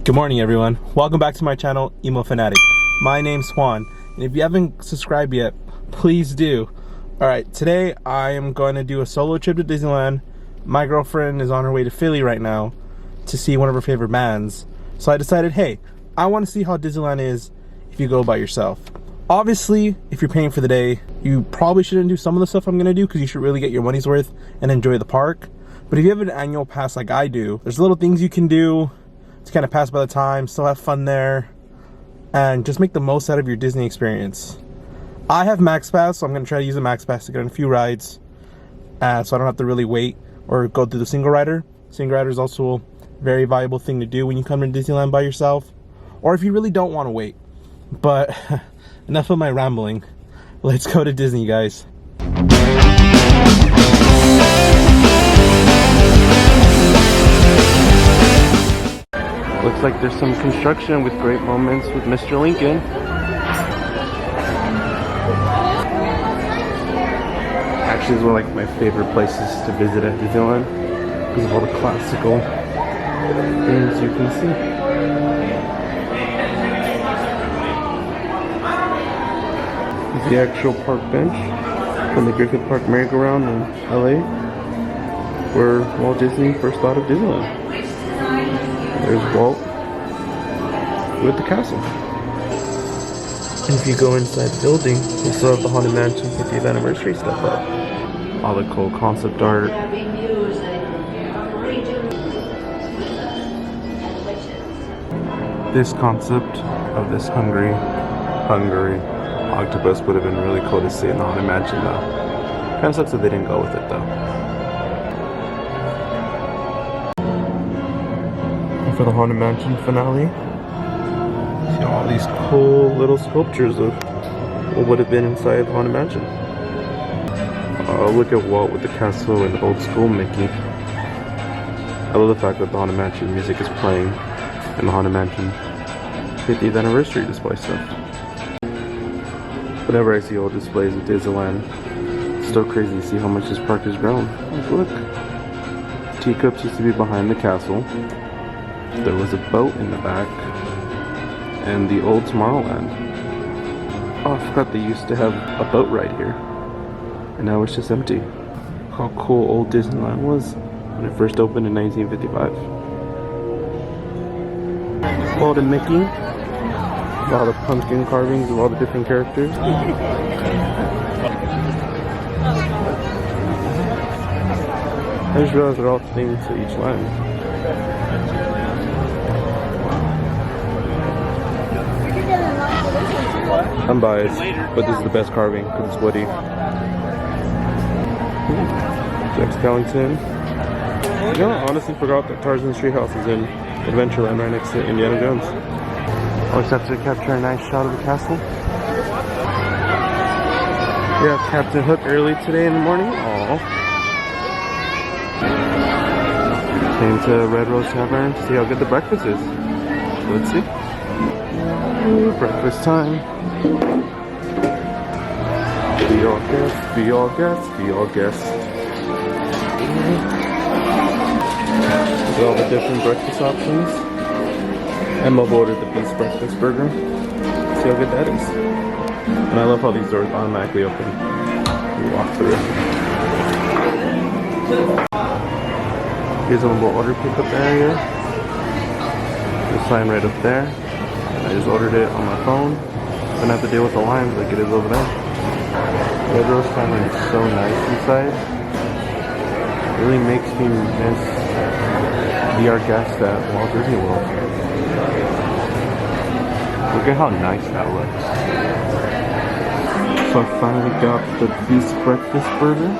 Good morning, everyone. Welcome back to my channel, Emo Fanatic. My name's Juan, and if you haven't subscribed yet, please do. Alright, today I am going to do a solo trip to Disneyland. My girlfriend is on her way to Philly right now to see one of her favorite bands. So I decided, hey, I want to see how Disneyland is if you go by yourself. Obviously, if you're paying for the day, you probably shouldn't do some of the stuff I'm going to do because you should really get your money's worth and enjoy the park. But if you have an annual pass like I do, there's little things you can do to kind of pass by the time, still have fun there, and just make the most out of your Disney experience. I have Max Pass, so I'm going to try to use the Max Pass to get on a few rides, so I don't have to really wait or go through the single rider. Single rider is also a very valuable thing to do when you come to Disneyland by yourself, or if you really don't want to wait. But enough of my rambling. Let's go to Disney, guys. Looks like there's some construction with great moments with Mr. Lincoln. Actually, it's one of my favorite places to visit at Disneyland because of all the classical things you can see. This is the actual park bench from the Griffith Park merry-go-round in LA, where Walt Disney first thought of Disneyland. There's Walt with the castle. And if you go inside the building, you still have the Haunted Mansion 50th anniversary stuff up. All the cool concept art. This concept of this hungry octopus would have been really cool to see in the Haunted Mansion though. Kind of sucks that they didn't go with it though. For the Haunted Mansion finale, see all these cool little sculptures of what would have been inside the Haunted Mansion. Look at Walt with the castle and old school Mickey. I love the fact that the Haunted Mansion music is playing in the Haunted Mansion 50th anniversary display stuff. Whenever I see old displays at Disneyland, it's still crazy to see how much this park has grown. Like, look, teacups used to be behind the castle. There was a boat in the back, and the old Tomorrowland. Oh, I forgot they used to have a boat right here, and now it's just empty. How cool old Disneyland was when it first opened in 1955. Walt and Mickey, all the pumpkin carvings of all the different characters. I just realized they're all themed to each land. I'm biased, but this is the best carving because it's woody. Jack Skellington. You know, I honestly forgot that Tarzan's Treehouse is in Adventureland right next to Indiana Jones. Always have to capture a nice shot of the castle. Yeah, Captain Hook early today in the morning. Aww. Came to Red Rose Tavern to see how good the breakfast is. Let's see. Ooh, breakfast time. Be all guests, be all guests, be all guests. Look at all the different breakfast options. Emma ordered the Beast Breakfast Burger. See how good that is. And I love how these doors automatically open. You walk through. Here's a little order pickup area. The sign right up there. I just ordered it on my phone. Don't have to deal with the lines like it is over there. Red Rose Tavern is so nice inside. It really makes me miss be our guest at Walt Disney World. Look at how nice that looks. So I finally got the Beast Breakfast Burger.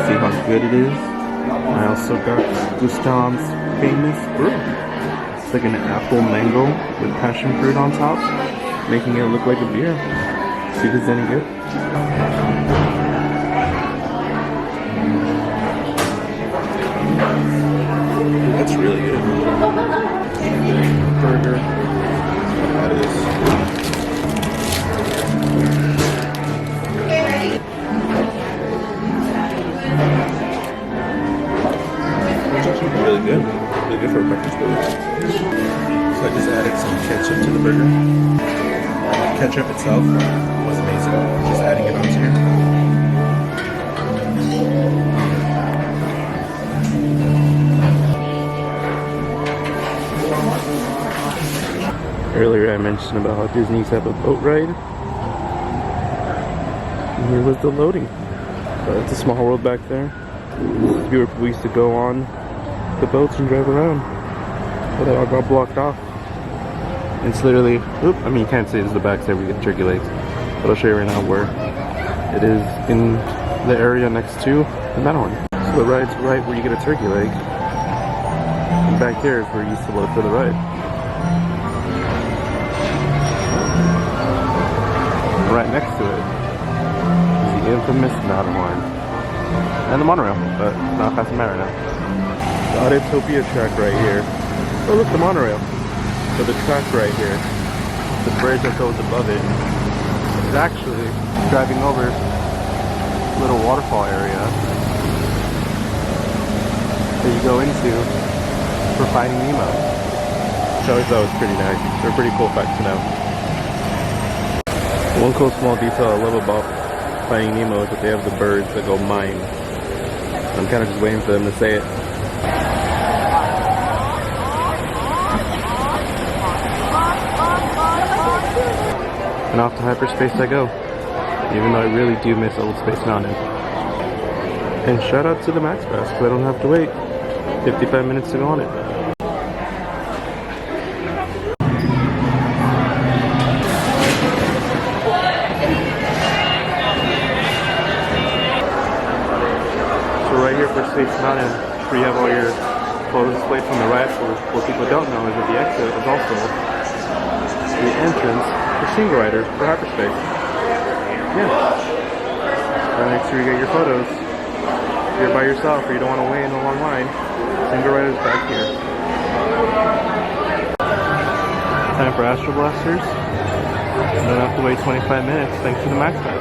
See how good it is. I also got Gustav's famous brew. It's like an apple mango with passion fruit on top, making it look like a beer. See if it's any good. That's really good. Burger. That is. It's actually really good. Really good for a breakfast burger. added some ketchup to the burger. The ketchup itself was amazing. Just adding it onto here. Earlier I mentioned about how Disney's have a boat ride. And here was the loading. It's a small world back there. We used to go on the boats and drive around. But they all got blocked off. It's literally, I mean you can't see this is the backside where you get turkey legs. But I'll show you right now where it is in the area next to the Matterhorn. So the ride's right where you get a turkey leg. And back here is where you used to load for the ride. Right next to it is the infamous Matterhorn. And the monorail, but not passing by right now. The Autotopia track right here. Oh look, the monorail. So the track right here, the bridge that goes above it, is actually driving over a little waterfall area that you go into for Finding Nemo. Which I always thought was pretty nice. They're a pretty cool fact to know. One cool small detail I love about Finding Nemo is that they have the birds that go mine. I'm kind of just waiting for them to say it. And off to hyperspace I go, even though I really do miss Old Space Mountain. And shout out to the Max Pass, because I don't have to wait 55 minutes to go on it. So right here for Space Mountain, where you have all your photos displayed from the ride, so what people don't know is that the exit is also the entrance for single riders for hyperspace. Yeah. Right next to where you get your photos. If you're by yourself or you don't want to wait in a long line, single riders back here. Time for Astro Blasters. You don't have to wait 25 minutes thanks to the Max Pass.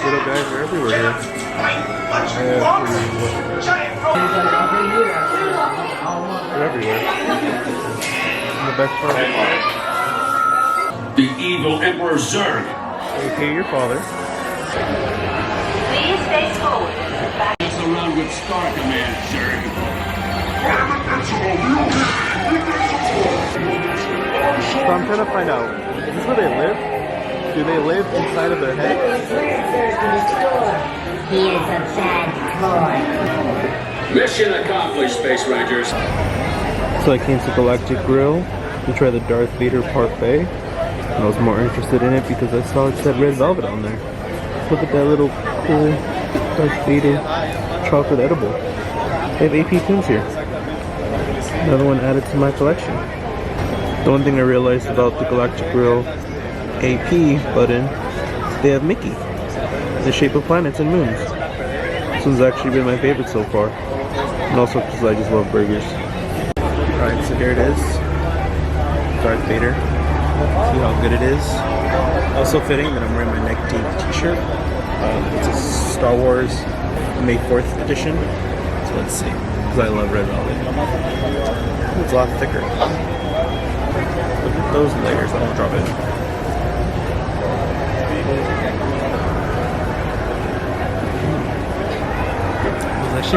Little guys are everywhere here. They're everywhere. And the best part the evil Emperor Zurg. Okay, your father. Please face forward. Mess around with Star Command, Zurg. So I'm trying to find out, is this where they live? Do they live inside of their head? He is a bad boy. Mission accomplished, Space Rangers. So I came to Galactic Grill to try the Darth Vader Parfait. And I was more interested in it because I saw it said red velvet on there. Look at that little cool Darth Vader chocolate edible. They have AP pins here. Another one added to my collection. The one thing I realized about the Galactic Grill AP button is they have Mickey. The shape of planets and moons. This one's actually been my favorite so far. And also because I just love burgers. Alright, so here it is. Darth Vader. See how good it is. Also fitting that I'm wearing my neck deep t-shirt. It's a Star Wars May 4th edition. So let's see. Because I love red velvet. It's a lot thicker. Look at those layers. I won't drop it. It's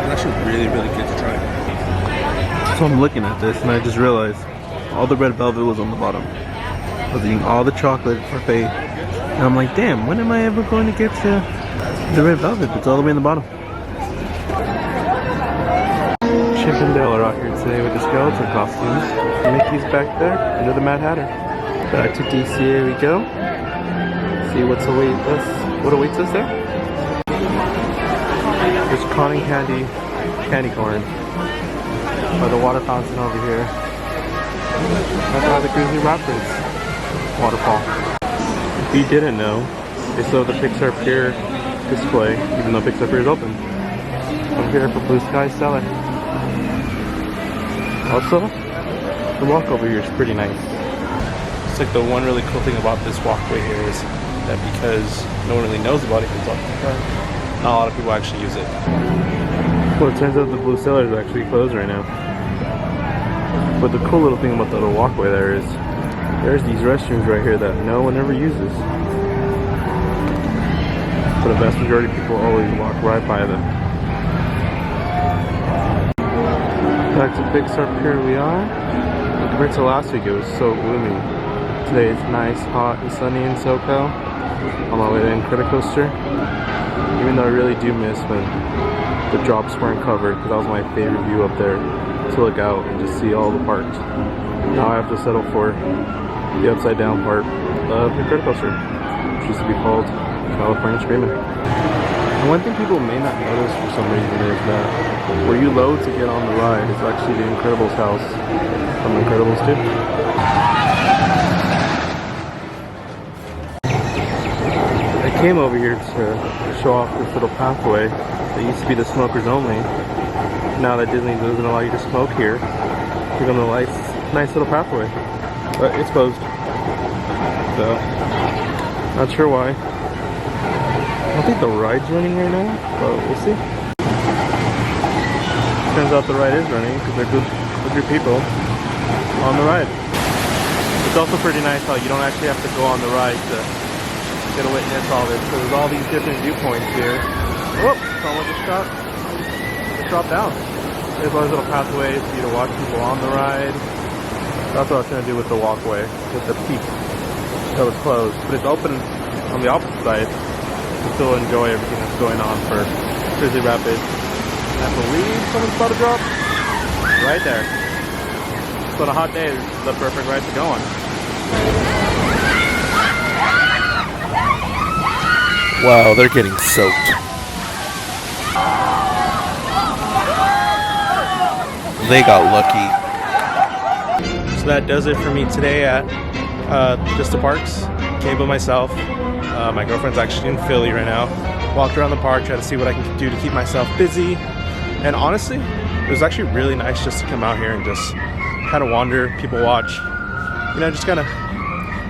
actually really, really good to try. So I'm looking at this and I just realized all the red velvet was on the bottom. I was eating all the chocolate parfait and I'm like, damn, when am I ever going to get to the red velvet? It's all the way in the bottom. Chip and Dale are out here today with the skeleton costumes. Mickey's back there under the Mad Hatter. Back to DC, here we go. See what awaits us there. There's cotton candy corn by the water fountain over here. That's why the Grizzly Rapids waterfall. If you didn't know, they still have the Pixar Pier display, even though Pixar Pier is open. Over here for Blue Sky Cellar. Also, the walk over here is pretty nice. It's like the one really cool thing about this walkway here is that because no one really knows about it, it's not a lot of people actually use it. Well, it turns out the Blue Cellar is actually closed right now. But the cool little thing about the little walkway there is there's these restrooms right here that no one ever uses. But the vast majority of people always walk right by them. Back to Pixar Pier we are. Compared to last week, it was so gloomy. Today it's nice, hot, and sunny in SoCal. On my way to Incredicoaster. Even though I really do miss when the drops weren't covered, because that was my favorite view up there, to look out and just see all the parks. Now I have to settle for the upside down part of Incredicoaster, which used to be called California Screamin'. And one thing people may not notice for some reason is that where you load to get on the ride is actually the Incredibles house from Incredibles 2. I came over here to show off this little pathway that used to be the smokers only. Now that Disney doesn't allow you to smoke here, here come the lights. Nice little pathway, but it's closed. So, not sure why. I don't think the ride's running right now, but we'll see. Turns out the ride is running because they're good people on the ride. It's also pretty nice how you don't actually have to go on the ride to get a witness all this. So there's all these different viewpoints here. Whoop! Someone just dropped down. There's all these little pathways for you to watch people on the ride. That's what I was going to do with the walkway, with the peak that was closed. But it's open on the opposite side to still enjoy everything that's going on for Grizzly Rapids. And I believe someone's about to drop right there. So on a hot day, this is the perfect ride to go on. Wow, they're getting soaked. They got lucky. So that does it for me today at just the parks. Came by myself. My girlfriend's actually in Philly right now. Walked around the park, tried to see what I can do to keep myself busy. And honestly, it was actually really nice just to come out here and just kind of wander, people watch. You know, just kind of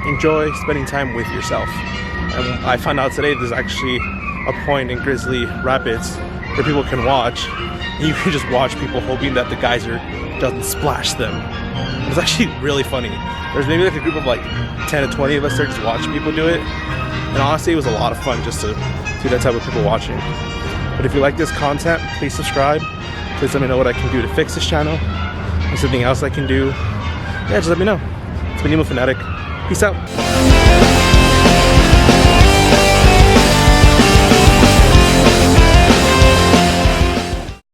enjoy spending time with yourself. And I found out today there's actually a point in Grizzly Rapids where people can watch. And you can just watch people hoping that the geyser doesn't splash them. It's actually really funny. There's maybe like a group of like 10 to 20 of us there just watching people do it. And honestly, it was a lot of fun just to see that type of people watching. But if you like this content, please subscribe. Please let me know what I can do to fix this channel. If something else I can do, yeah, just let me know. It's been Emo Fanatic. Peace out.